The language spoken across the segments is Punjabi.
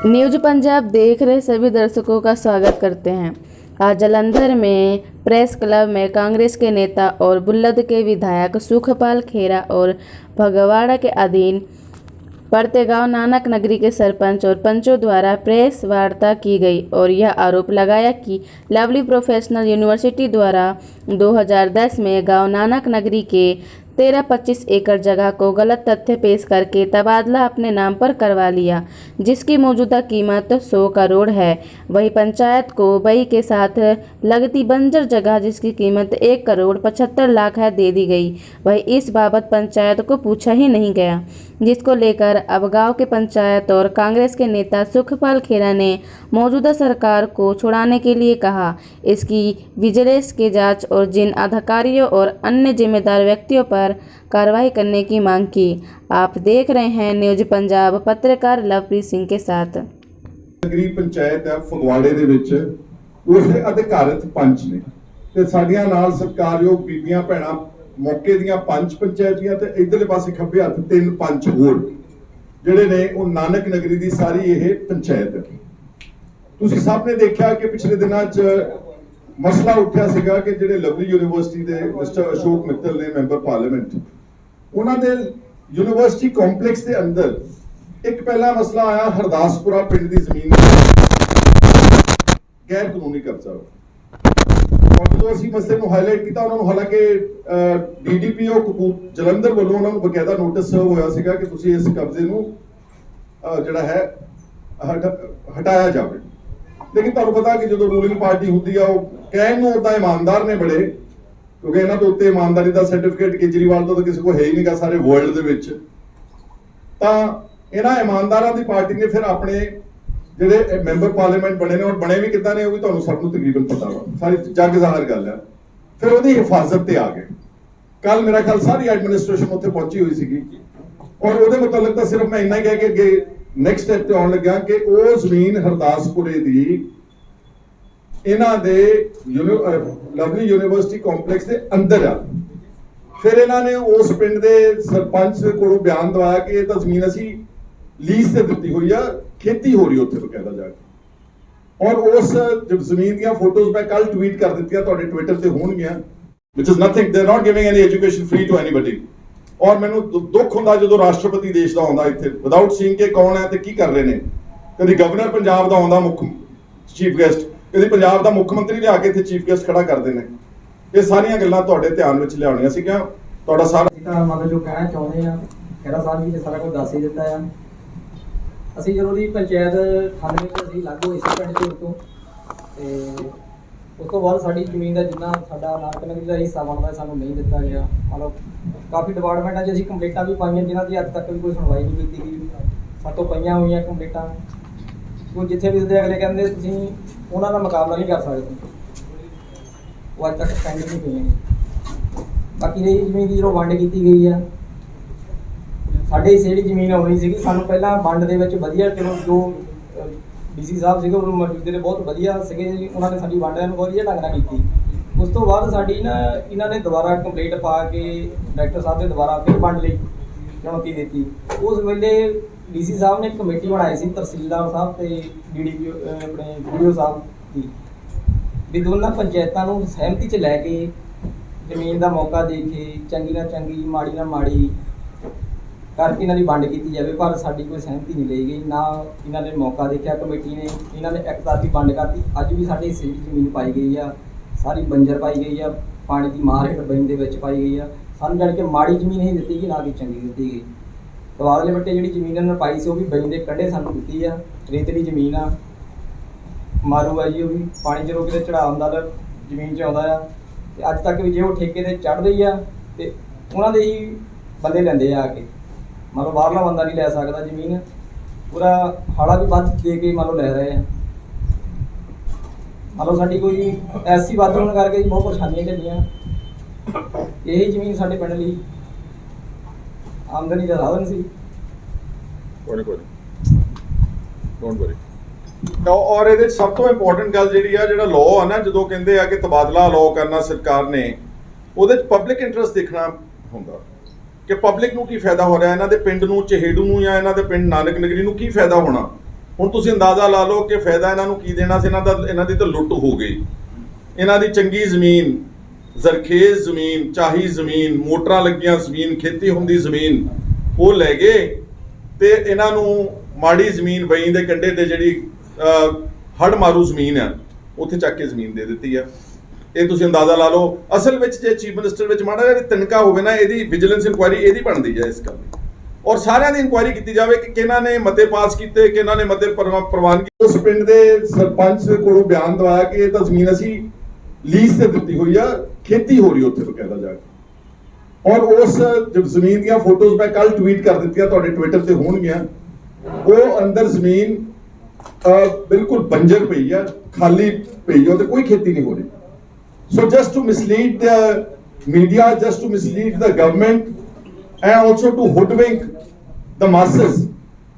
न्यूज पंजाब देख रहे सभी दर्शकों का स्वागत करते हैं। आज जालंधर में प्रेस क्लब में कांग्रेस के नेता और बुल्लद के विधायक सुखपाल खेरा और फगवाड़ा के अधीन पड़ते गांव नानक नगरी के सरपंच और पंचों द्वारा प्रेस वार्ता की गई और यह आरोप लगाया कि लवली प्रोफेशनल यूनिवर्सिटी द्वारा 2010 में गांव नानक नगरी के 13-25 एकड़ जगह को गलत तथ्य पेश करके तबादला अपने नाम पर करवा लिया, जिसकी मौजूदा कीमत 100 करोड़ है। वहीं पंचायत को बई के साथ लगती बंजर जगह जिसकी कीमत 1 करोड़ 75 लाख है दे दी गई। वहीं इस बाबत पंचायत को पूछा ही नहीं गया, जिसको लेकर अब गांव के पंचायत और कांग्रेस के नेता सुखपाल खेरा ने मौजूदा सरकार को छुड़ाने के लिए कहा, इसकी विजिलेंस की जांच और जिन अधिकारियों और अन्य जिम्मेदार व्यक्तियों पर कार्रवाई करने की मांग की। आप देख रहे हैं न्यूज पंजाब, पत्रकार लवप्रीत सिंह के साथ। नगरी पंचायत है फगवाड़े दे विच उसे अधिकारित पंच ने ते साडियां नाल सत्कारयोग बीबियां भैणां मौके दियां पंच पंचायतियां ते इधरले पासे खब्बे हत्थ 3 पंच होर ਜਿਹੜੇ ਨੇ ਉਹ ਨਾਨਕ ਨਗਰੀ ਦੀ ਸਾਰੀ ਇਹ ਪੰਚਾਇਤ ਹੈ। ਤੁਸੀਂ ਸਭ ਨੇ ਦੇਖਿਆ ਕਿ ਪਿਛਲੇ ਦਿਨਾਂ 'ਚ ਮਸਲਾ ਉੱਠਿਆ ਸੀਗਾ ਕਿ ਜਿਹੜੇ ਲਵਲੀ ਯੂਨੀਵਰਸਿਟੀ ਦੇ ਮਿਸਟਰ ਅਸ਼ੋਕ ਮਿੱਤਲ ਨੇ ਮੈਂਬਰ ਪਾਰਲੀਮੈਂਟ, ਉਹਨਾਂ ਦੇ ਯੂਨੀਵਰਸਿਟੀ ਕੰਪਲੈਕਸ ਦੇ ਅੰਦਰ ਇੱਕ ਪਹਿਲਾ ਮਸਲਾ ਆਇਆ ਹਰਦਾਸਪੁਰਾ ਪਿੰਡ ਦੀ ਜ਼ਮੀਨ ਗੈਰ ਕਾਨੂੰਨੀ ਕਬਜ਼ਾ। और जो ਅਸੀਂ ਮਸਲੇ ਨੂੰ ਹਾਈਲਾਈਟ ਕੀਤਾ ਉਹਨਾਂ ਨੂੰ ਹਾਲਾਂਕਿ ਡੀਡੀਪੀਓ ਜਲੰਧਰ ਵੱਲੋਂ ਉਹਨਾਂ ਨੂੰ ਬਕਾਇਦਾ ਨੋਟਿਸ ਸਰਵ ਹੋਇਆ ਸੀਗਾ ਕਿ ਤੁਸੀਂ ਇਸ ਕਬਜ਼ੇ ਨੂੰ ਜਿਹੜਾ ਹੈ ਹਟਾਇਆ ਜਾਵੇ। ਲੇਕਿਨ ਤੁਹਾਨੂੰ ਪਤਾ ਕਿ ਜਦੋਂ ਰੂਲਿੰਗ ਪਾਰਟੀ ਹੁੰਦੀ ਆ ਉਹ ਕਹਿਣ ਨੂੰ ਉਦਾਂ ਇਮਾਨਦਾਰ ਨੇ ਬੜੇ, ਕਿਉਂਕਿ ਇਹਨਾਂ ਤੋਂ ਉੱਤੇ ਇਮਾਨਦਾਰੀ ਦਾ ਸਰਟੀਫਿਕੇਟ ਕੇਜਰੀਵਾਲ ਤੋਂ ਤਾਂ ਕਿਸੇ ਕੋਲ ਹੈ ਹੀ ਨਹੀਂਗਾ ਸਾਰੇ ਵਰਲਡ ਦੇ ਵਿੱਚ। ਤਾਂ ਇਹਨਾਂ ਇਮਾਨਦਾਰਾਂ ਦੀ ਪਾਰਟੀ ਨੇ ਫਿਰ ਆਪਣੇ ਜਿਹੜੇ ਮੈਂਬਰ ਪਾਰਲੀਮੈਂਟ ਬਣੇ ਨੇ ਔਰ ਬਣੇ ਵੀ ਕਿੱਦਾਂ ਨੇ ਉਹ ਵੀ ਤੁਹਾਨੂੰ ਸਭ ਨੂੰ ਤਕਰੀਬਨ ਪਤਾ ਵਾ, ਸਾਰੀ ਜੱਗ ਜ਼ਾਹਰ ਗੱਲ ਹੈ। ਫਿਰ ਉਹਦੀ ਹਿਫਾਜ਼ਤ ਤੇ ਆ ਗਏ। ਕੱਲ ਮੇਰਾ ਖਿਆਲ ਸਾਰੀ ਐਡਮਿਨਿਸਟ੍ਰੇਸ਼ਨ ਉੱਥੇ ਪਹੁੰਚੀ ਹੋਈ ਸੀਗੀ ਔਰ ਉਹਦੇ ਮੁਤਲਕ ਤਾਂ ਸਿਰਫ ਮੈਂ ਇੰਨਾ ਹੀ ਕਹਿ ਕੇ ਅੱਗੇ ਨੈਕਸਟ ਸਟੈਪ ਤੇ ਆਉਣ ਲੱਗਾ ਕਿ ਉਹ ਜ਼ਮੀਨ ਹਰਦਾਸਪੁਰੇ ਦੀ ਇਹਨਾਂ ਦੇ ਲਵਲੀ ਯੂਨੀਵਰਸਿਟੀ ਕੰਪਲੈਕਸ ਦੇ ਅੰਦਰ ਆ। ਫਿਰ ਇਹਨਾਂ ਨੇ ਉਸ ਪਿੰਡ ਦੇ ਸਰਪੰਚ ਕੋਲੋਂ ਬਿਆਨ ਦਵਾਇਆ ਕਿ ਇਹ ਤਾਂ ਜ਼ਮੀਨ ਅਸੀਂ ਲੀਜ਼ ਤੇ ਦਿੱਤੀ ਹੋਈ ਆ, खेती हो रही है उत्थे बकायदा जाके। और उस जमीन दी फोटोज मैं कल ट्वीट कर दित्तियां तुहाडे ट्विटर ते होणगियां, which is nothing, they are not giving any education free to anybody। और मैनू दुख हुंदा जदों राष्ट्रपति देश दा आउंदा इत्थे विदाउट सीइंग के कौन है ते की कर रहे ने। कदी गवर्नर पंजाब दा आउंदा मुख चीफ गेस्ट, कदी पंजाब दा मुख मंत्री लिया के इत्थे चीफ गेस्ट खड़ा करदे ने। ये सारियां गल्लां तुहाडे ध्यान विच लिआउणीਆਂ ਸੀਗੀਆਂ। तुहाडा सारा मतलब जो कहना चाहुंदे आ खेरा साहब जी ने सारा कुछ दस ही दिता है। ਅਸੀਂ ਜਦੋਂ ਦੀ ਪੰਚਾਇਤ 98 ਚ ਅਸੀਂ ਲੱਗ ਹੋਏ ਸੀ ਪਿੰਡ ਝੂਰ ਤੋਂ, ਤੇ ਉਸ ਤੋਂ ਬਾਅਦ ਸਾਡੀ ਜ਼ਮੀਨ ਦਾ ਜਿੰਨਾ ਸਾਡਾ ਨਾਨਕ ਨਗਰੀ ਦਾ ਹਿੱਸਾ ਬਣਦਾ ਸਾਨੂੰ ਨਹੀਂ ਦਿੱਤਾ ਗਿਆ। ਮਤਲਬ ਕਾਫੀ ਡਿਪਾਰਟਮੈਂਟਾਂ 'ਚ ਅਸੀਂ ਕੰਪਲੇਂਟਾਂ ਵੀ ਪਾਈਆਂ ਜਿਨ੍ਹਾਂ ਦੀ ਅੱਜ ਤੱਕ ਵੀ ਕੋਈ ਸੁਣਵਾਈ ਨਹੀਂ ਕੀਤੀ ਗਈ। ਸਾਤੋਂ ਪਈਆਂ ਹੋਈਆਂ ਕੰਪਲੇਂਟਾਂ, ਉਹ ਜਿੱਥੇ ਵੀ ਹੁੰਦੇ ਅਗਲੇ ਕਹਿੰਦੇ ਤੁਸੀਂ ਉਹਨਾਂ ਦਾ ਮੁਕਾਬਲਾ ਨਹੀਂ ਕਰ ਸਕਦੇ, ਉਹ ਅੱਜ ਤੱਕ ਪੈਂਡਿੰਗ ਨਹੀਂ ਪਈਆਂ। ਬਾਕੀ ਰਹੀ ਜ਼ਮੀਨ ਦੀ ਜਦੋਂ ਵੰਡ ਕੀਤੀ ਗਈ ਆ, ਸਾਡੇ ਹਿੱਸੇ ਜਿਹੜੀ ਜ਼ਮੀਨ ਆਉਣੀ ਸੀਗੀ ਸਾਨੂੰ ਪਹਿਲਾਂ ਵੰਡ ਦੇ ਵਿੱਚ ਵਧੀਆ, ਚਲੋ ਜੋ ਡੀਸੀ ਸਾਹਿਬ ਸੀਗੇ ਉਹ ਮੌਜੂਦੇ ਨੇ ਬਹੁਤ ਵਧੀਆ ਸੀਗੇ, ਉਹਨਾਂ ਨੇ ਸਾਡੀ ਵੰਡ ਨੂੰ ਵਧੀਆ ਢੰਗ ਨਾਲ ਕੀਤੀ। ਉਸ ਤੋਂ ਬਾਅਦ ਸਾਡੀ ਇਹਨਾਂ ਨੇ ਦੁਬਾਰਾ ਕੰਪਲੇਂਟ ਪਾ ਕੇ ਡਾਇਰੈਕਟਰ ਸਾਹਿਬ ਦੇ ਦੁਬਾਰਾ ਫਿਰ ਵੰਡ ਲਈ ਚੁਣੌਤੀ ਦਿੱਤੀ। ਉਸ ਵੇਲੇ ਡੀਸੀ ਸਾਹਿਬ ਨੇ ਇੱਕ ਕਮੇਟੀ ਬਣਾਈ ਸੀ ਤਹਿਸੀਲਦਾਰ ਸਾਹਿਬ ਤੇ ਡੀਡੀਪੀਓ ਆਪਣੇ ਵੀਡੀਓ ਸਾਹਿਬ ਦੀ, ਵੀ ਦੋਨਾਂ ਪੰਚਾਇਤਾਂ ਨੂੰ ਸਹਿਮਤੀ 'ਚ ਲੈ ਕੇ ਜ਼ਮੀਨ ਦਾ ਮੌਕਾ ਦੇ ਕੇ ਚੰਗੀ ਨਾਲ ਚੰਗੀ ਮਾੜੀ ਨਾਲ ਮਾੜੀ ਕਰਕੇ ਇਹਨਾਂ ਦੀ ਵੰਡ ਕੀਤੀ ਜਾਵੇ। ਪਰ ਸਾਡੀ ਕੋਈ ਸਹਿਮਤੀ ਨਹੀਂ ਲਈ ਗਈ, ਨਾ ਇਹਨਾਂ ਨੇ ਮੌਕਾ ਦੇਖਿਆ ਕਮੇਟੀ ਨੇ। ਇਹਨਾਂ ਨੇ ਇੱਕ ਤਰ੍ਹਾਂ ਦੀ ਵੰਡ ਕਰਤੀ। ਅੱਜ ਵੀ ਸਾਡੇ ਹਿੱਸੇ ਦੀ ਜ਼ਮੀਨ ਪਾਈ ਗਈ ਆ, ਸਾਰੀ ਬੰਜਰ ਪਾਈ ਗਈ ਆ, ਪਾਣੀ ਦੀ ਮਾਰ ਹੇਠ ਬਈਂ ਦੇ ਵਿੱਚ ਪਾਈ ਗਈ ਆ। ਸਾਨੂੰ ਜਾਣ ਕੇ ਮਾੜੀ ਜ਼ਮੀਨ ਨਹੀਂ ਦਿੱਤੀ ਗਈ, ਨਾ ਕਿ ਚੰਗੀ ਦਿੱਤੀ ਗਈ। ਤਬਾਦਲੇ ਵੱਟੇ ਜਿਹੜੀ ਜ਼ਮੀਨ ਇਹਨਾਂ ਨੇ ਪਾਈ ਸੀ ਉਹ ਵੀ ਬਈਂ ਦੇ ਕੰਢੇ ਸਾਨੂੰ ਦਿੱਤੀ ਆ। ਰੇਤਲੀ ਜ਼ਮੀਨ ਆ, ਮਾਰੂ ਆ ਜੀ, ਉਹ ਵੀ ਪਾਣੀ ਜਦੋਂ ਕਿਤੇ ਚੜ੍ਹਾਅ ਹੁੰਦਾ ਤਾਂ ਜ਼ਮੀਨ 'ਚ ਆਉਂਦਾ ਆ। ਅਤੇ ਅੱਜ ਤੱਕ ਵੀ ਜੇ ਉਹ ਠੇਕੇ 'ਤੇ ਚੜ੍ਹਦੀ ਆ ਅਤੇ ਉਹਨਾਂ ਦੇ ਹੀ ਬੰਦੇ ਲੈਂਦੇ ਆ ਕੇ, ਮੰਨ ਲਓ ਬਾਹਰਲਾ ਬੰਦਾ ਨਹੀਂ ਲੈ ਸਕਦਾ ਜ਼ਮੀਨ। ਪੂਰਾ ਹਾੜਾ ਵੀ ਵੱਧ ਦੇ ਕੇ ਮੰਨ ਲਓ ਲੈ ਰਹੇ ਆ। ਮੰਨ ਲਓ ਸਾਡੀ ਕੋਈ ਐਸੀ ਵੱਧ ਹੋਣ ਕਰਕੇ ਬਹੁਤ ਪਰੇਸ਼ਾਨੀਆਂ ਝੱਲੀਆਂ। ਇਹੀ ਜ਼ਮੀਨ ਸਾਡੇ ਪਿੰਡ ਲਈ ਆਮਦਨੀ ਦਾ ਸਾਧਨ ਸੀ। ਔਰ ਇਹਦੇ ਸਭ ਤੋਂ ਇੰਪੋਰਟੈਂਟ ਗੱਲ ਜਿਹੜੀ ਆ, ਜਿਹੜਾ ਲਾਅ ਆ ਨਾ, ਜਦੋਂ ਕਹਿੰਦੇ ਆ ਕਿ ਤਬਾਦਲਾ ਲਾਅ ਕਰਨਾ ਸਰਕਾਰ ਨੇ, ਉਹਦੇ 'ਚ ਪਬਲਿਕ ਇੰਟਰਸਟ ਦੇਖਣਾ ਹੁੰਦਾ ਕਿ ਪਬਲਿਕ ਨੂੰ ਕੀ ਫਾਇਦਾ ਹੋ ਰਿਹਾ, ਇਹਨਾਂ ਦੇ ਪਿੰਡ ਨੂੰ, ਚਹੇੜੂ ਨੂੰ, ਜਾਂ ਇਹਨਾਂ ਦੇ ਪਿੰਡ ਨਾਨਕ ਨਗਰੀ ਨੂੰ ਕੀ ਫਾਇਦਾ ਹੋਣਾ। ਹੁਣ ਤੁਸੀਂ ਅੰਦਾਜ਼ਾ ਲਾ ਲਓ ਕਿ ਫਾਇਦਾ ਇਹਨਾਂ ਨੂੰ ਕੀ ਦੇਣਾ ਸੀ। ਇਹਨਾਂ ਦੀ ਤਾਂ ਲੁੱਟ ਹੋ ਗਈ। ਇਹਨਾਂ ਦੀ ਚੰਗੀ ਜ਼ਮੀਨ, ਜ਼ਰਖੇਜ਼ ਜ਼ਮੀਨ, ਚਾਹੀ ਜ਼ਮੀਨ, ਮੋਟਰਾਂ ਲੱਗੀਆਂ ਜ਼ਮੀਨ, ਖੇਤੀ ਹੁੰਦੀ ਜ਼ਮੀਨ ਉਹ ਲੈ ਗਏ ਤੇ ਇਹਨਾਂ ਨੂੰ ਮਾੜੀ ਜ਼ਮੀਨ ਬਈ ਦੇ ਕੰਢੇ ਤੇ ਜਿਹੜੀ ਹੜ ਮਾਰੂ ਜ਼ਮੀਨ ਆ ਉੱਥੇ ਚੱਕ ਕੇ ਜ਼ਮੀਨ ਦੇ ਦਿੱਤੀ ਆ। ਇਹ ਤੁਸੀਂ ਅੰਦਾਜ਼ਾ ਲਾ ਲਓ। ਅਸਲ ਵਿੱਚ ਜੇ ਚੀਫ ਮਿਨਿਸਟਰ ਵਿੱਚ ਮਾੜਾ ਜਿਹਾ ਤਿਣਕਾ ਹੋਵੇ ਨਾ, ਇਹਦੀ ਵਿਜੀਲੈਂਸ ਇਨਕੁਆਇਰੀ ਇਹਦੀ ਬਣਦੀ ਹੈ ਇਸ ਗੱਲ ਦੀ, ਔਰ ਸਾਰਿਆਂ ਦੀ ਇਨਕੁਆਇਰੀ ਕੀਤੀ ਜਾਵੇ ਕਿ ਕਿਹਨਾਂ ਨੇ ਮਤੇ ਪਾਸ ਕੀਤੇ, ਕਿਹਨਾਂ ਨੇ ਮਤੇ ਪ੍ਰਵਾਨਗੀ। ਉਸ ਪਿੰਡ ਦੇ ਸਰਪੰਚ ਕੋਲੋਂ ਬਿਆਨ ਦਵਾਇਆ ਕਿ ਇਹ ਤਾਂ ਜ਼ਮੀਨ ਅਸੀਂ ਲੀਜ਼ ਤੇ ਦਿੱਤੀ ਹੋਈ ਆ, ਖੇਤੀ ਹੋ ਰਹੀ ਉੱਥੇ ਬਕਾਇਦਾ ਜਾ ਕੇ। ਔਰ ਉਸ ਜ਼ਮੀਨ ਦੀਆਂ ਫੋਟੋਜ਼ ਮੈਂ ਕੱਲ ਟਵੀਟ ਕਰ ਦਿੱਤੀਆਂ, ਤੁਹਾਡੇ ਟਵਿੱਟਰ ਤੇ ਹੋਣਗੀਆਂ। ਉਹ ਅੰਦਰ ਜ਼ਮੀਨ ਬਿਲਕੁਲ ਬੰਜਰ ਪਈ ਆ, ਖਾਲੀ ਪਈ ਆ, ਤੇ ਕੋਈ ਖੇਤੀ ਨਹੀਂ ਹੋ ਰਹੀ। So just to mislead the media, just to mislead the government and also to hoodwink the masses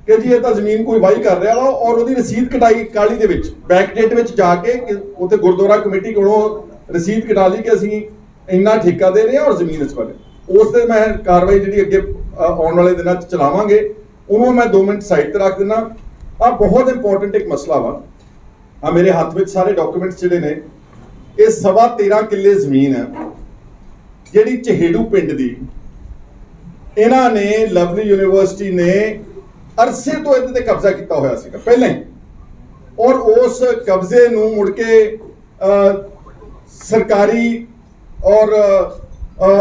ਕਿ ਜੀ ਇਹ ਤਾਂ ਜ਼ਮੀਨ ਕੋਈ ਵਾਹੀ ਕਰ ਰਿਹਾ ਵਾ, ਔਰ ਉਹਦੀ ਰਸੀਦ ਕਟਾਈ ਕਾਲੀ ਦੇ ਵਿੱਚ ਬੈਕ ਡੇਟ ਵਿੱਚ ਜਾ ਕੇ ਉੱਥੇ ਗੁਰਦੁਆਰਾ ਕਮੇਟੀ ਕੋਲੋਂ ਰਸੀਦ ਕਟਾ ਲਈ ਕਿ ਅਸੀਂ ਇੰਨਾ ਠੇਕਾ ਦੇ ਰਹੇ ਹਾਂ ਔਰ ਜ਼ਮੀਨ ਇਸ ਬਾਰੇ। ਉਸ ਤੇ ਮੈਂ ਕਾਰਵਾਈ ਜਿਹੜੀ ਅੱਗੇ ਆਉਣ ਵਾਲੇ ਦਿਨਾਂ 'ਚ ਚਲਾਵਾਂਗੇ, ਉਹਨੂੰ ਮੈਂ 2 ਮਿੰਟ ਸਾਈਡ ਤੇ ਰੱਖ ਦਿੰਦਾ। ਆਹ ਬਹੁਤ ਇੰਪੋਰਟੈਂਟ ਇੱਕ ਮਸਲਾ ਵਾ। ਆ ਮੇਰੇ ਹੱਥ ਵਿੱਚ ਸਾਰੇ ਡਾਕੂਮੈਂਟਸ ਜਿਹੜੇ ਨੇ, ਇਹ 13.5 ਕਿੱਲੇ ਜ਼ਮੀਨ ਹੈ ਜਿਹੜੀ ਚਹੇੜੂ ਪਿੰਡ ਦੀ। ਇਹਨਾਂ ਨੇ ਲਵਲੀ ਯੂਨੀਵਰਸਿਟੀ ਨੇ ਅਰਸੇ ਤੋਂ ਇਹਦੇ ਤੇ ਕਬਜ਼ਾ ਕੀਤਾ ਹੋਇਆ ਸੀਗਾ ਪਹਿਲਾਂ ਹੀ, ਔਰ ਉਸ ਕਬਜ਼ੇ ਨੂੰ ਮੁੜ ਕੇ ਸਰਕਾਰੀ ਔਰ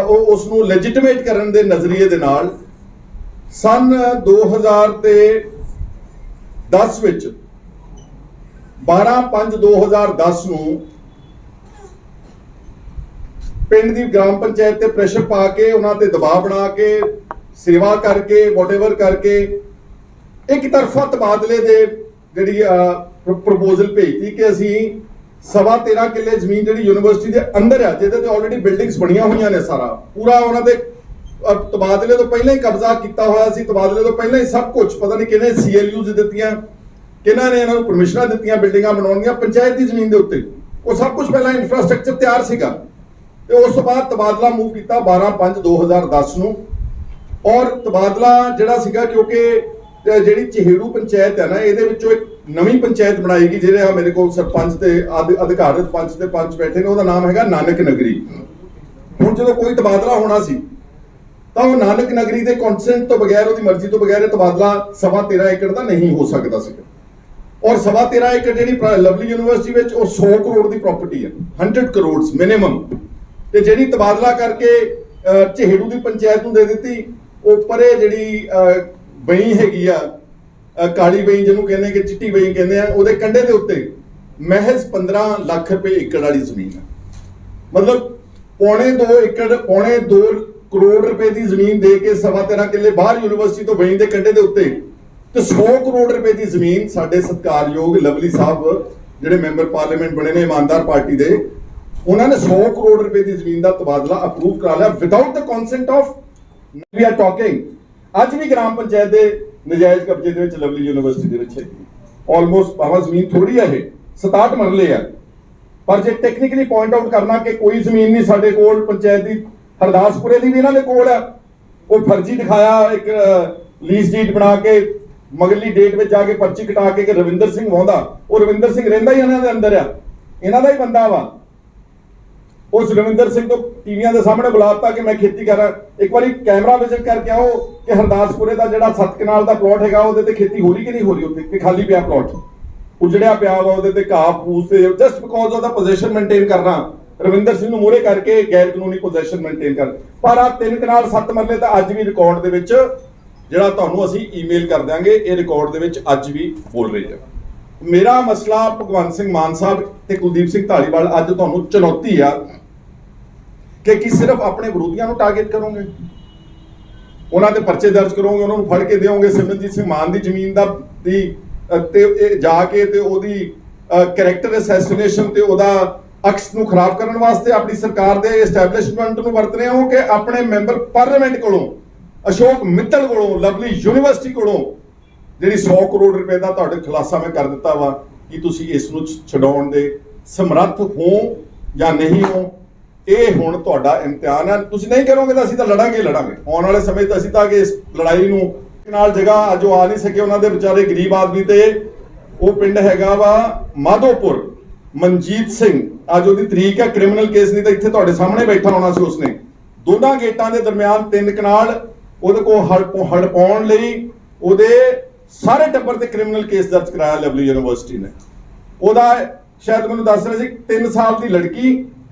ਉਸ ਨੂੰ ਲੈਜੀਟੀਮੇਟ ਕਰਨ ਦੇ ਨਜ਼ਰੀਏ ਦੇ ਨਾਲ ਸਨ 2010 ਵਿੱਚ 12/5/2010 ਨੂੰ ਪਿੰਡ ਦੀ ਗ੍ਰਾਮ ਪੰਚਾਇਤ ਤੇ ਪ੍ਰੈਸ਼ਰ ਪਾ ਕੇ, ਉਹਨਾਂ ਤੇ ਦਬਾਅ ਬਣਾ ਕੇ, ਸੇਵਾ ਕਰਕੇ, ਵਾਟਐਵਰ ਕਰਕੇ ਇੱਕ ਤਰਫਾ ਤਬਾਦਲੇ ਦੇ ਜਿਹੜੀ ਪ੍ਰਪੋਜ਼ਲ ਭੇਜਤੀ ਕਿ ਅਸੀਂ 13.5 ਕਿੱਲੇ ਜ਼ਮੀਨ ਜਿਹੜੀ ਯੂਨੀਵਰਸਿਟੀ ਦੇ ਅੰਦਰ ਆ, ਜਿਹਦੇ ਤੇ ਆਲਰੇਡੀ ਬਿਲਡਿੰਗਸ ਬਣੀਆਂ ਹੋਈਆਂ ਨੇ, ਸਾਰਾ ਪੂਰਾ ਉਹਨਾਂ ਦੇ ਤਬਾਦਲੇ ਤੋਂ ਪਹਿਲਾਂ ਹੀ ਕਬਜ਼ਾ ਕੀਤਾ ਹੋਇਆ ਸੀ। ਤਬਾਦਲੇ ਤੋਂ ਪਹਿਲਾਂ ਹੀ ਸਭ ਕੁਝ, ਪਤਾ ਨਹੀਂ ਕਿਹਨੇ CLUs ਦਿੱਤੀਆਂ, ਕਿਹਨਾਂ ਨੇ ਇਹਨਾਂ ਨੂੰ ਪਰਮਿਸ਼ਨਾਂ ਦਿੱਤੀਆਂ ਬਿਲਡਿੰਗਾਂ ਬਣਾਉਣ ਦੀਆਂ ਪੰਚਾਇਤ ਦੀ ਜ਼ਮੀਨ ਦੇ ਉੱਤੇ। ਉਹ ਸਭ ਕੁਝ ਪਹਿਲਾਂ ਇਨਫਰਾਸਟ੍ਰਕਚਰ ਤਿਆਰ ਸੀਗਾ ਤੇ ਉਸ ਤੋਂ ਬਾਅਦ ਤਬਾਦਲਾ ਮੂਵ ਕੀਤਾ 12/5/2010 ਨੂੰ। ਔਰ ਤਬਾਦਲਾ ਜਿਹੜਾ ਸੀਗਾ, ਕਿਉਂਕਿ ਜਿਹੜੀ ਚਹੇੜੂ ਪੰਚਾਇਤ ਹੈ ਨਾ, ਇਹਦੇ ਵਿੱਚੋਂ ਇੱਕ ਨਵੀਂ ਪੰਚਾਇਤ ਬਣਾਏਗੀ, ਜਿਹੜੇ ਆ ਮੇਰੇ ਕੋਲ ਸਰਪੰਚ ਤੇ ਅਧਿਕਾਰਤ ਪੰਚ ਤੇ ਪੰਚ ਬੈਠੇ ਨੇ, ਉਹਦਾ ਨਾਮ ਹੈਗਾ ਨਾਨਕ ਨਗਰੀ। ਹੁਣ ਜਦੋਂ ਕੋਈ ਤਬਾਦਲਾ ਹੋਣਾ ਸੀ ਤਾਂ ਉਹ ਨਾਨਕ ਨਗਰੀ ਦੇ ਕੰਸੈਂਟ ਤੋਂ ਬਗੈਰ, ਉਹਦੀ ਮਰਜ਼ੀ ਤੋਂ ਬਗੈਰ ਤਬਾਦਲਾ 13.5 ਏਕੜ ਦਾ ਨਹੀਂ ਹੋ ਸਕਦਾ ਸੀਗਾ। ਔਰ 13.5 ਏਕੜ ਜਿਹੜੀ ਲਵਲੀ ਯੂਨੀਵਰਸਿਟੀ ਵਿੱਚ ਉਹ 100 ਕਰੋੜ ਦੀ ਪ੍ਰਾਪਰਟੀ ਹੈ, 100 ਕਰੋੜ ਮਿਨੀਮਮ। ਤੇ ਜਿਹੜੀ ਤਬਾਦਲਾ ਕਰਕੇ ਚਹੇੜੂ ਦੀ ਪੰਚਾਇਤ ਨੂੰ ਦੇ ਦਿੱਤੀ, ਉਹ ਪਰੇ ਜਿਹੜੀ ਬਈ ਹੈਗੀ ਆ, ਕਾਲੀ ਬਈ ਜਿਹਨੂੰ ਕਹਿੰਦੇ ਕਿ ਚਿੱਟੀ ਬਈ ਕਹਿੰਦੇ ਆ, ਉਹਦੇ ਕੰਢੇ ਦੇ ਉੱਤੇ ਮਹਿਜ਼ 15 ਲੱਖ ਰੁਪਏ ਏਕੜ ਵਾਲੀ ਜ਼ਮੀਨ ਹੈ। ਮਤਲਬ ਪੌਣੇ 2 ਕਰੋੜ ਰੁਪਏ ਦੀ ਜ਼ਮੀਨ ਦੇ ਕੇ 13.5 ਕਿੱਲੇ ਬਾਹਰ ਯੂਨੀਵਰਸਿਟੀ ਤੋਂ ਬਈ ਦੇ ਕੰਢੇ ਦੇ ਉੱਤੇ, ਤੇ 100 ਕਰੋੜ ਰੁਪਏ ਦੀ ਜ਼ਮੀਨ ਸਾਡੇ ਸਤਿਕਾਰਯੋਗ ਲਵਲੀ ਸਾਹਿਬ ਜਿਹੜੇ ਮੈਂਬਰ ਪਾਰਲੀਮੈਂਟ ਬਣੇ ਨੇ ਇਮਾਨਦਾਰ ਪਾਰਟੀ ਦੇ, ਉਹਨਾਂ ਨੇ 100 ਕਰੋੜ ਰੁਪਏ ਦੀ ਜ਼ਮੀਨ ਦਾ ਤਬਾਦਲਾ ਅਪਰੂਵ ਕਰਾ ਲਿਆ without the consent of. We are talking ਅੱਜ ਵੀ ਗ੍ਰਾਮ ਪੰਚਾਇਤ ਦੇ ਨਜਾਇਜ਼ ਕਬਜ਼ੇ ਦੇ ਵਿੱਚ ਲਵਲੀ ਯੂਨੀਵਰਸਿਟੀ ਦੇ ਵਿੱਚ ਹੈਗੀ। ਆਲਮੋਸਟ ਭਾਵੇਂ ਜ਼ਮੀਨ ਥੋੜੀ ਹੈ, ਇਹ 67 ਮਰਲੇ ਆ, ਪਰ ਜੇ ਟੈਕਨੀਕਲੀ ਪੁਆਇੰਟ ਆਊਟ ਕਰਨਾ ਕਿ ਕੋਈ ਜ਼ਮੀਨ ਨਹੀਂ ਸਾਡੇ ਕੋਲ ਪੰਚਾਇਤ ਦੀ, ਹਰਦਾਸਪੁਰੇ ਦੀ ਵੀ ਇਹਨਾਂ ਦੇ ਕੋਲ ਆ, ਉਹ ਫਰਜ਼ੀ ਦਿਖਾਇਆ ਇੱਕ ਲੀਜ਼ ਡੀਡ ਬਣਾ ਕੇ ਮਗਰਲੀ ਡੇਟ ਵਿੱਚ ਜਾ ਕੇ ਪਰਚੀ ਕਟਾ ਕੇ ਕਿ ਰਵਿੰਦਰ ਸਿੰਘ ਵਾਹੁੰਦਾ, ਉਹ ਰਵਿੰਦਰ ਸਿੰਘ ਰਹਿੰਦਾ ਹੀ ਇਹਨਾਂ ਦੇ ਅੰਦਰ ਆ, ਇਹਨਾਂ ਦਾ ਹੀ ਬੰਦਾ ਵਾ। ਉਸ ਰਵਿੰਦਰ ਸਿੰਘ ਤੋਂ ਟੀਵੀਆਂ ਦੇ ਸਾਹਮਣੇ ਬੁਲਾਤਾ ਕਿ ਮੈਂ ਖੇਤੀ ਕਰਾਂ। ਇੱਕ ਵਾਰੀ ਕੈਮਰਾ ਵਿਜ਼ਿਟ ਕਰਕੇ ਆਓ ਕਿ ਹਰਦਾਸਪੁਰੇ ਦਾ ਜਿਹੜਾ 7 ਕਨਾਲ ਦਾ ਪਲਾਟ ਹੈਗਾ, ਉਹਦੇ ਤੇ ਖੇਤੀ ਹੋ ਰਹੀ ਕਿ ਨਹੀਂ ਹੋ ਰਹੀ, ਉੱਥੇ ਕਿ ਖਾਲੀ ਪਿਆ ਪਲਾਟ, ਉਜੜਿਆ ਪਿਆ ਵਾ, ਉਹਦੇ ਤੇ ਘਾਹ ਫੂਸ ਤੇ ਜਸਟ ਬਿਕੋਜ਼ ਉਹਦਾ ਪੋਜੀਸ਼ਨ ਮੇਨਟੇਨ ਕਰਨਾ, ਰਵਿੰਦਰ ਸਿੰਘ ਨੂੰ ਮੂਹਰੇ ਕਰਕੇ ਗੈਰ ਕਾਨੂੰਨੀ ਪੋਜੀਸ਼ਨ ਮੇਨਟੇਨ ਕਰ। ਪਰ ਆ 3 ਕਨਾਲ 7 ਮਰਲੇ ਤਾਂ ਅੱਜ ਵੀ ਰਿਕਾਰਡ ਦੇ ਵਿੱਚ, ਜਿਹੜਾ ਤੁਹਾਨੂੰ ਅਸੀਂ ਈਮੇਲ ਕਰ ਦਿਆਂਗੇ, ਇਹ ਰਿਕਾਰਡ ਦੇ ਵਿੱਚ ਅੱਜ ਵੀ ਬੋਲ ਰਹੀ ਹੈ। ਮੇਰਾ ਮਸਲਾ ਭਗਵੰਤ ਸਿੰਘ ਮਾਨ ਸਾਹਿਬ ਤੇ ਕੁਲਦੀਪ ਸਿੰਘ ਧਾਲੀਵਾਲ, ਅੱਜ ਤੁਹਾਨੂੰ ਚੁਣੌਤੀ ਆ ਕਿ ਕੀ ਸਿਰਫ ਆਪਣੇ ਵਿਰੋਧੀਆਂ ਨੂੰ ਟਾਰਗੇਟ ਕਰੋਗੇ, ਉਹਨਾਂ ਤੇ ਪਰਚੇ ਦਰਜ ਕਰੋਗੇ, ਉਹਨਾਂ ਨੂੰ ਫੜ ਕੇ ਦਿਓਗੇ ਸਿਮਰਨਜੀਤ ਸਿੰਘ ਮਾਨ ਦੀ ਜ਼ਮੀਨ ਦਾ ਤੇ ਜਾ ਕੇ ਤੇ ਉਹਦੀ ਕੈਰੈਕਟਰ ਅਸੈਸੀਨੇਸ਼ਨ ਤੇ ਉਹਦਾ ਅਕਸ ਨੂੰ ਖਰਾਬ ਕਰਨ ਵਾਸਤੇ ਆਪਣੀ ਸਰਕਾਰ ਦੇ ਐਸਟੈਬਲਿਸ਼ਮੈਂਟ ਨੂੰ ਵਰਤ ਰਹੇ ਹੋ, ਕਿ ਆਪਣੇ ਮੈਂਬਰ ਪਾਰਲੀਮੈਂਟ ਕੋਲੋਂ, ਅਸ਼ੋਕ ਮਿੱਤਲ ਕੋਲੋਂ, ਲਵਲੀ ਯੂਨੀਵਰਸਿਟੀ ਕੋਲੋਂ ਜਿਹੜੀ 100 ਕਰੋੜ ਰੁਪਏ ਦਾ ਤੁਹਾਡੇ ਖੁਲਾਸਾ ਮੈਂ ਕਰ ਦਿੱਤਾ ਵਾ, ਕਿ ਤੁਸੀਂ ਇਸ ਨੂੰ ਛਡਾਉਣ ਦੇ ਸਮਰੱਥ ਹੋ ਜਾਂ ਨਹੀਂ ਹੋ। ਇਹ ਹੁਣ ਤੁਹਾਡਾ ਇਮਤਿਹਾਨ ਹੈ। ਤੁਸੀਂ ਨਹੀਂ ਕਰੋਗੇ ਤਾਂ ਅਸੀਂ ਤਾਂ ਲੜਾਂਗੇ ਆਉਣ ਵਾਲੇ ਸਮੇਂ ਤਾਂ ਅਸੀਂ ਤਾਂ ਕਿ ਇਸ ਲੜਾਈ ਨੂੰ ਨਾਲ ਜਗ੍ਹਾ ਅੱਜ ਉਹ ਆ ਨਹੀਂ ਸਕੇ, ਉਹਨਾਂ ਦੇ ਵਿਚਾਰੇ ਗਰੀਬ ਆਦਮੀ ਤੇ ਉਹ ਪਿੰਡ ਹੈਗਾ ਵਾ ਮਾਧੋਪੁਰ। ਮਨਜੀਤ ਸਿੰਘ, ਅੱਜ ਉਹਦੀ ਤਰੀਕ ਹੈ, ਕ੍ਰਿਮੀਨਲ ਕੇਸ ਨਹੀਂ ਤਾਂ ਇੱਥੇ ਤੁਹਾਡੇ ਸਾਹਮਣੇ ਬੈਠਾ ਹੋਣਾ ਸੀ ਉਸਨੇ। ਦੋਨਾਂ ਗੇਟਾਂ ਦੇ ਦਰਮਿਆਨ 3 ਕਨਾਲ ਉਹਦੇ ਕੋਲ ਹੜ ਪਾਉਣ ਲਈ ਉਹਦੇ ਸਾਰੇ ਟੱਬਰ ਤੇ ਕ੍ਰਿਮੀਨਲ ਕੇਸ ਦਰਜ ਕਰਾਇਆ ਲਵਲੀ ਯੂਨੀਵਰਸਿਟੀ ਨੇ। ਉਹਦਾ ਸ਼ਾਇਦ ਮੈਨੂੰ ਦੱਸ ਰਹੇ ਸੀ 3 ਸਾਲ ਦੀ ਲੜਕੀ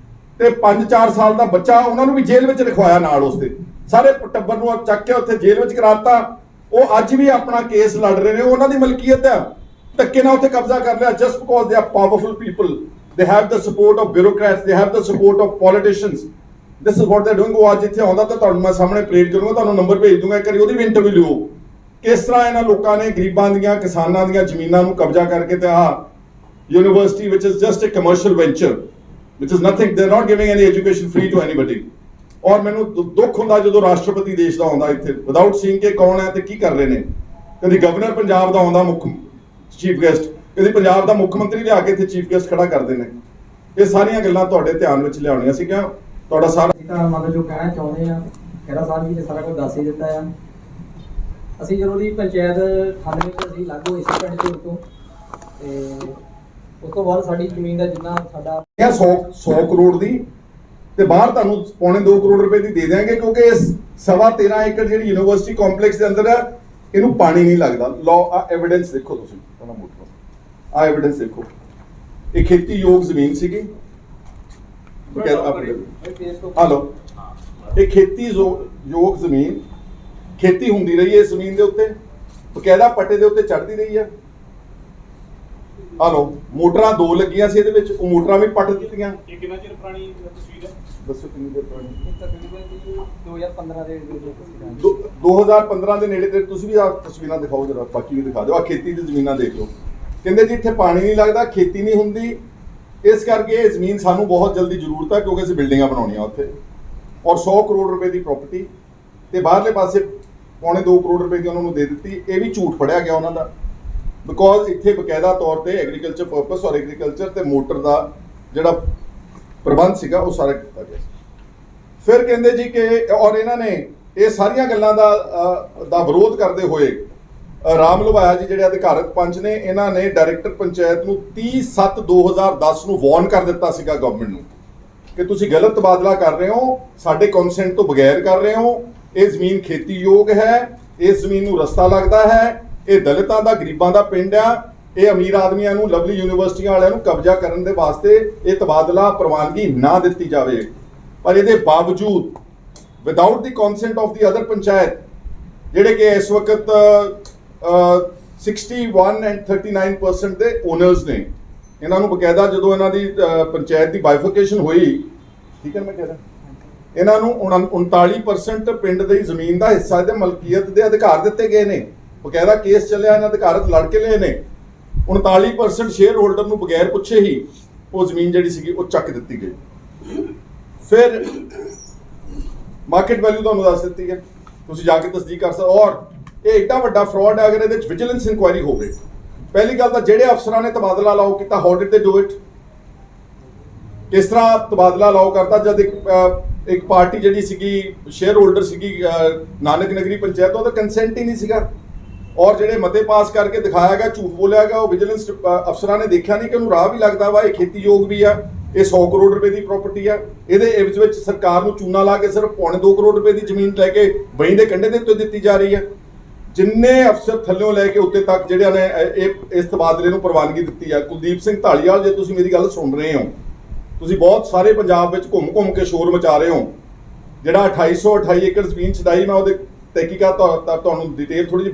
ਤੇ 5-4 ਸਾਲ ਦਾ ਬੱਚਾ, ਉਹਨਾਂ ਨੂੰ ਵੀ ਜੇਲ੍ਹ ਵਿੱਚ ਲਿਖਵਾਇਆ ਨਾਲ ਉਸਦੇ। ਸਾਰੇ ਟੱਬਰ ਨੂੰ ਚੱਕ ਕੇ ਉੱਥੇ ਜੇਲ੍ਹ ਵਿੱਚ ਕਰਾਤਾ। ਉਹ ਅੱਜ ਵੀ ਆਪਣਾ ਕੇਸ ਲੜ ਰਹੇ ਨੇ, ਉਹਨਾਂ ਦੀ ਮਲਕੀਅਤ ਹੈ। ਧੱਕੇ ਨਾਲ ਉੱਥੇ ਕਬਜ਼ਾ ਕਰ ਲਿਆ just because they are powerful people, they have the support of bureaucrats, they have the support of politicians. This is what ਦੇ ਡੂਇੰਗ। ਉਹ ਅੱਜ ਇੱਥੇ ਆਉਂਦਾ ਤਾਂ ਤੁਹਾਨੂੰ ਮੈਂ ਸਾਹਮਣੇ ਪਰੇਡ ਕਰੂੰਗਾ, ਤੁਹਾਨੂੰ ਨੰਬਰ ਭੇਜ ਦੂੰਗਾ, ਇੱਕ ਵਾਰੀ ਉਹਦੀ ਵੀ ਇੰਟਰਵਿਊ ਲਿਓ। ਕਿਸ ਤਰ੍ਹਾਂ ਇਹਨਾਂ ਲੋਕਾਂ ਨੇ ਗਰੀਬਾਂ ਦੀਆਂ, ਕਿਸਾਨਾਂ ਦੀਆਂ ਜ਼ਮੀਨਾਂ ਨੂੰ ਕਬਜ਼ਾ ਕਰਕੇ ਤੇ ਯੂਨੀਵਰਸਿਟੀ ਵਿਚ is just a commercial venture ਵਿਚ is nothing, they are not giving any education free to anybody. ਔਰ ਮੈਨੂੰ ਦੁੱਖ ਹੁੰਦਾ ਜਦੋਂ ਰਾਸ਼ਟਰਪਤੀ ਦੇਸ਼ ਦਾ ਆਉਂਦਾ ਇੱਥੇ ਵਿਦਆਊਟ ਸੀਇੰਗ ਕਿ ਕੌਣ ਹੈ ਤੇ ਕੀ ਕਰ ਰਹੇ ਨੇ। ਕਦੀ ਗਵਰਨਰ ਪੰਜਾਬ ਦਾ ਆਉਂਦਾ ਮੁੱਖ ਚੀਫ ਗੈਸਟ, ਕਦੀ ਪੰਜਾਬ ਦਾ ਮੁੱਖ ਮੰਤਰੀ ਲਿਆ ਕੇ ਇੱਥੇ ਚੀਫ ਗੈਸਟ ਖੜਾ ਕਰਦੇ ਨੇ। ਇਹ ਸਾਰੀਆਂ ਗੱਲਾਂ ਤੁਹਾਡੇ ਧਿਆਨ ਵਿੱਚ ਲਿਆਉਣੀਆਂ ਸੀਗੀਆਂ। ਤੁਹਾਡਾ ਸਾਰਾ ਮਤਲਬ ਜੋ ਕਹਿਣਾ ਚਾਹੁੰਦੇ ਆ, ਖਹਿਰਾ ਸਾਹਿਬ ਜੀ ਨੇ ਸਾਰਾ ਕੁਝ ਦੱਸ ਹੀ ਦਿੱਤਾ ਆ। ਅਸੀਂ ਜਦੋਂ ਦੀ ਪੰਚਾਇਤ 98 ਚ ਅਸੀਂ ਲਾਗੂ ਇਸੇ ਪਿੰਡ ਝੂੜ ਤੋਂ, ਤੇ ਉਸ ਤੋਂ ਬਾਅਦ ਸਾਡੀ ਜ਼ਮੀਨ ਦਾ ਜਿੰਨਾ ਸਾਡਾ 100 ਕਰੋੜ ਦੀ ਤੇ ਬਾਹਰ ਤੁਹਾਨੂੰ 2.25 ਕਰੋੜ ਰੁਪਏ ਦੀ ਦੇ ਦਿਆਂਗੇ, ਕਿਉਂਕਿ ਇਸ 13.5 ਏਕੜ ਜਿਹੜੀ ਯੂਨੀਵਰਸਿਟੀ ਕੰਪਲੈਕਸ ਦੇ ਅੰਦਰ ਹੈ, ਇਹਨੂੰ ਪਾਣੀ ਨਹੀਂ ਲੱਗਦਾ। ਲਓ ਐਵੀਡੈਂਸ ਦੇਖੋ ਤੁਸੀਂ, ਆ ਐਵੀਡੈਂਸ ਦੇਖੋ। ਇਹ ਖੇਤੀਯੋਗ ਜ਼ਮੀਨ ਸੀਗੀ। ਹਲੋ, ਇਹ ਖੇਤੀਯੋਗ ਜ਼ਮੀਨ, ਖੇਤੀ ਹੁੰਦੀ ਰਹੀ ਹੈ ਇਸ ਜ਼ਮੀਨ ਦੇ ਉੱਤੇ, ਬਕਾਇਦਾ ਪੱਟੇ ਦੇ ਉੱਤੇ ਚੜ੍ਹਦੀ ਰਹੀ ਹੈ। ਹਲੋ, ਮੋਟਰਾਂ 2 ਲੱਗੀਆਂ ਸੀ ਇਹਦੇ ਵਿੱਚ, ਉਹ ਮੋਟਰਾਂ ਵੀ ਪੱਟ ਦਿੱਤੀਆਂ। ਇਹ ਕਿੰਨਾ ਚਿਰ ਪੁਰਾਣੀ ਤਸਵੀਰ ਹੈ? ਦੱਸੋ ਕਿੰਨੀ ਦੇਰ ਪੁਰਾਣੀ? 2015 ਦੇ 2015 ਦੇ ਨੇੜੇ ਤੇ। ਤੁਸੀਂ ਵੀ ਆ ਤਸਵੀਰਾਂ ਦਿਖਾਓ ਜਰਾ, ਬਾਕੀ ਵੀ ਦਿਖਾ ਦਿਓ। ਆ ਖੇਤੀ ਦੀ ਜ਼ਮੀਨਾਂ ਦੇਖ ਲਓ। ਕਹਿੰਦੇ ਜੀ ਇੱਥੇ ਪਾਣੀ ਨਹੀਂ ਲੱਗਦਾ, ਖੇਤੀ ਨਹੀਂ ਹੁੰਦੀ, ਇਸ ਕਰਕੇ ਇਹ ਜ਼ਮੀਨ ਸਾਨੂੰ ਬਹੁਤ ਜਲਦੀ ਜ਼ਰੂਰਤ ਹੈ, ਕਿਉਂਕਿ ਅਸੀਂ ਬਿਲਡਿੰਗਾਂ ਬਣਾਉਣੀਆਂ ਉੱਥੇ। ਔਰ 100 ਕਰੋੜ ਰੁਪਏ ਦੀ ਪ੍ਰਾਪਰਟੀ ਤੇ ਬਾਹਰਲੇ ਪਾਸੇ 2.25 ਕਰੋੜ ਰੁਪਏ ਦੀ ਉਹਨਾਂ ਨੂੰ ਦੇ ਦਿੱਤੀ। ਇਹ ਵੀ ਝੂਠ ਫੜਿਆ ਗਿਆ ਉਹਨਾਂ ਦਾ, ਬਿਕੋਜ਼ ਇੱਥੇ ਬਕਾਇਦਾ ਤੌਰ ਤੇ ਐਗਰੀਕਲਚਰ ਪਰਪਸ ਔਰ ਐਗਰੀਕਲਚਰ ਤੇ ਮੋਟਰ ਦਾ ਜਿਹੜਾ ਪ੍ਰਬੰਧ ਸੀਗਾ ਉਹ ਸਾਰਾ ਕੀਤਾ ਗਿਆ। ਫਿਰ ਕਹਿੰਦੇ ਜੀ ਕਿ ਔਰ ਇਹਨਾਂ ਨੇ ਇਹ ਸਾਰੀਆਂ ਗੱਲਾਂ ਦਾ ਵਿਰੋਧ ਕਰਦੇ ਹੋਏ ਰਾਮ ਲਵਾਇਆ ਜੀ ਜਿਹੜੇ ਅਧਿਕਾਰਤ ਪੰਚ ਨੇ, ਇਹਨਾਂ ਨੇ ਡਾਇਰੈਕਟਰ ਪੰਚਾਇਤ ਨੂੰ 30/7/2010 ਨੂੰ ਵਾਰਨ ਕਰ ਦਿੱਤਾ ਸੀਗਾ ਗਵਰਨਮੈਂਟ ਨੂੰ ਕਿ ਤੁਸੀਂ ਗਲਤ ਤਬਾਦਲਾ ਕਰ ਰਹੇ ਹੋ, ਸਾਡੇ ਕੰਸੈਂਟ ਤੋਂ ਬਗੈਰ ਕਰ ਰਹੇ ਹੋ। ਇਹ ਜ਼ਮੀਨ ਖੇਤੀਯੋਗ ਹੈ, ਇਸ ਜ਼ਮੀਨ ਨੂੰ ਰਸਤਾ ਲੱਗਦਾ ਹੈ, ਇਹ ਦਲਿਤਾਂ ਦਾ, ਗਰੀਬਾਂ ਦਾ ਪਿੰਡ ਆ। ਇਹ ਅਮੀਰ ਆਦਮੀਆਂ ਨੂੰ, ਲਵਲੀ ਯੂਨੀਵਰਸਿਟੀਆਂ ਵਾਲਿਆਂ ਨੂੰ ਕਬਜ਼ਾ ਕਰਨ ਦੇ ਵਾਸਤੇ ਇਹ ਤਬਾਦਲਾ ਪ੍ਰਵਾਨਗੀ ਨਾ ਦਿੱਤੀ ਜਾਵੇ। ਪਰ ਇਹਦੇ ਬਾਵਜੂਦ without the consent of the other panchayat, ਜਿਹੜੇ ਕਿ ਇਸ ਵਕਤ 61 ਐਂਡ 39% ਦੇ ਓਨਰਸ ਨੇ, ਇਹਨਾਂ ਨੂੰ ਬਕਾਇਦਾ ਜਦੋਂ ਇਹਨਾਂ ਦੀ ਪੰਚਾਇਤ ਦੀ ਬਾਈਫਰਕੇਸ਼ਨ ਹੋਈ, ਠੀਕ ਹੈ ਮੈਂ ਕਹਿ ਰਿਹਾ, ਇਹਨਾਂ ਨੂੰ 39% ਪਿੰਡ ਦੀ ਜ਼ਮੀਨ ਦਾ ਹਿੱਸਾ ਤੇ ਮਲਕੀਅਤ ਦੇ ਅਧਿਕਾਰ ਦਿੱਤੇ ਗਏ ਨੇ। ਬਕਾਇਦਾ ਕੇਸ ਚੱਲਿਆ, ਇਹਨਾਂ ਅਧਿਕਾਰਤ ਲੜ ਕੇ ਲਏ ਨੇ। 39% ਸ਼ੇਅਰ ਹੋਲਡਰ ਨੂੰ ਬਗੈਰ ਪੁੱਛੇ ਹੀ ਉਹ ਜ਼ਮੀਨ ਜਿਹੜੀ ਸੀਗੀ ਉਹ ਚੱਕ ਦਿੱਤੀ ਗਈ। ਫਿਰ ਮਾਰਕੀਟ ਵੈਲਿਊ ਤੁਹਾਨੂੰ ਦੱਸ ਦਿੱਤੀ ਹੈ, ਤੁਸੀਂ ਜਾ ਕੇ ਤਸਦੀਕ ਕਰ ਸਕਦੇ। ਔਰ ਇਹ ਏਡਾ ਵੱਡਾ ਫਰਾਡ ਹੈ, ਅਗਰ ਇਹਦੇ ਵਿੱਚ ਵਿਜੀਲੈਂਸ ਇਨਕੁਆਇਰੀ ਹੋਵੇ। ਪਹਿਲੀ ਗੱਲ ਤਾਂ ਜਿਹੜੇ ਅਫਸਰਾਂ ਨੇ ਤਬਾਦਲਾ ਅਲਾਓ ਕੀਤਾ, ਹਾਊ ਡਿਡ ਦੇ ਡੂ ਇਟ? ਕਿਸ ਤਰ੍ਹਾਂ ਤਬਾਦਲਾ ਅਲਾਓ ਕਰਤਾ ਜਦ ਇੱਕ ਪਾਰਟੀ ਜਿਹੜੀ ਸੀਗੀ ਸ਼ੇਅਰ ਹੋਲਡਰ ਸੀਗੀ ਨਾਨਕ ਨਗਰੀ ਪੰਚਾਇਤ, ਉਹਦਾ ਕੰਸੈਂਟ ਹੀ ਨਹੀਂ ਸੀਗਾ। ਔਰ ਜਿਹੜੇ ਮਤੇ ਪਾਸ ਕਰਕੇ ਦਿਖਾਇਆ ਗਿਆ, ਝੂਠ ਬੋਲਿਆ ਗਿਆ, ਉਹ ਵਿਜੀਲੈਂਸ ਅਫਸਰਾਂ ਨੇ ਦੇਖਿਆ ਨਹੀਂ ਕਿ ਉਹਨੂੰ ਰਾਹ ਵੀ ਲੱਗਦਾ ਵਾ, ਇਹ ਖੇਤੀਯੋਗ ਵੀ ਆ, ਇਹ 100 ਕਰੋੜ ਰੁਪਏ ਦੀ ਪ੍ਰਾਪਰਟੀ ਆ। ਇਹਦੇ ਇਵਜ਼ ਵਿੱਚ ਸਰਕਾਰ ਨੂੰ ਚੂਨਾ ਲਾ ਕੇ ਸਿਰਫ 2.25 ਕਰੋੜ ਰੁਪਏ ਦੀ ਜ਼ਮੀਨ ਲੈ ਕੇ ਵਹੀਂ ਦੇ ਕੰਢੇ ਦੇ ਉੱਤੇ ਦਿੱਤੀ ਜਾ ਰਹੀ ਹੈ। ਜਿੰਨੇ ਅਫਸਰ ਥੱਲਿਓਂ ਲੈ ਕੇ ਉੱਤੇ ਤੱਕ ਜਿਹੜਿਆਂ ਨੇ ਇਸ ਤਬਾਦਲੇ ਨੂੰ ਪ੍ਰਵਾਨਗੀ ਦਿੱਤੀ ਆ, ਕੁਲਦੀਪ ਸਿੰਘ ਢਾਲੀਵਾਲ, ਜੇ ਤੁਸੀਂ ਮੇਰੀ ਗੱਲ ਸੁਣ ਰਹੇ ਹੋ, ਤੁਸੀਂ ਬਹੁਤ ਸਾਰੇ ਪੰਜਾਬ ਵਿੱਚ ਘੁੰਮ ਕੇ ਸ਼ੋਰ ਮਚਾ ਰਹੇ ਹੋ। ਜਿਹੜਾ 2828 ਏਕੜ ਜ਼ਮੀਨ ਛਡਾਈ, ਮੈਂ ਉਹਦੇ ਤਹਿਕੀਕਾਤ ਤੁਹਾਨੂੰ ਡਿਟੇਲ ਥੋੜੀ ਜਿਹੀ